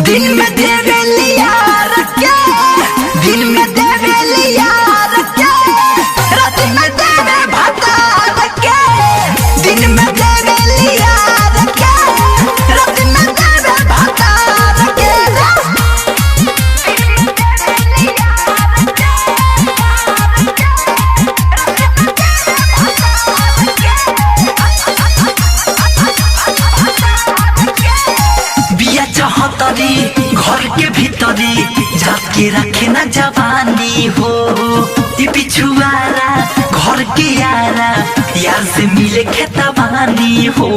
दिन में देवे लिया रखे, दिन में देवे लिया रखे, रात में देवे भाता रखे। दिन में देवे लिया रखे, रात में देवे भाता रखे। बिया चाहतरी घर के भीतरी जाके रखे ना जवानी हो। ये पिछुआरा घर के यारा यार से मिले खेतवानी हो।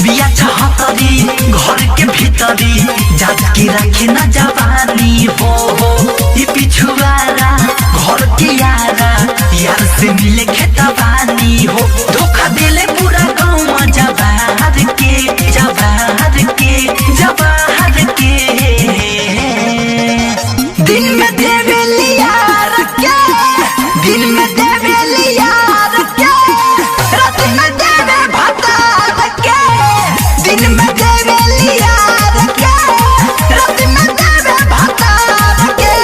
बिया चाहतरी घर के भीतरी जाके रखे ना जवानी हो। ये पिछुआरा घर के यारा यार से मिले खेतवानी हो। धोखा दिले पूरा गाँव जवाहर के, जवाहर के, जवाहर के। दिन में देवे लिया रखे, दिन में देवे लिया रखे, रात में देवे भाता रखे। दिन में देवे लिया रखे, रात में देवे भाता रखे।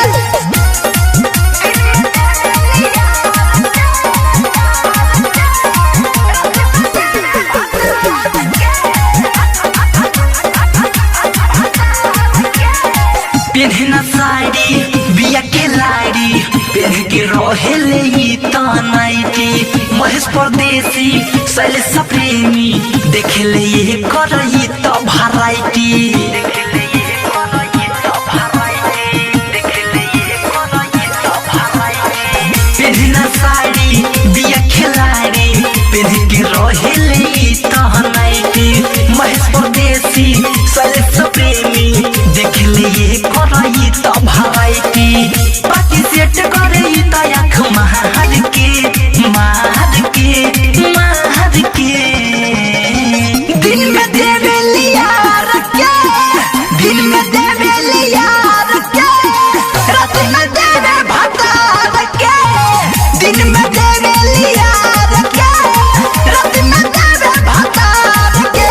पेन्हना साड़ी बिया के लाड़ी पेन्ह के रहेले ई तनाइटी। महेश परदेसी शैलेश प्रेमी देखेले ये करई त भराइटी। पेन्हना साड़ी बिया के लाड़ी पेन्ह के रहेले ई तनाइटी। महेश परदेसी शैलेश प्रेमी देखले ये करई त भराइटी। बाकी सेट करई त आँख मार के, मार के, मार के। दिन में देवे लिया रखे, दिन में देवे लिया रखे, रात में देवे भाता रखे। दिन में देवे लिया रखे, रात में देवे भाता रखे।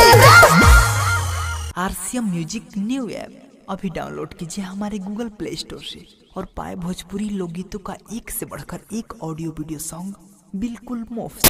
आरसीएम म्यूजिक न्यू ऐप अभी डाउनलोड कीजिए हमारे गूगल प्ले स्टोर से और पाए भोजपुरी लोकगीतों का एक से बढ़कर एक ऑडियो वीडियो सॉन्ग बिल्कुल मुफ्त।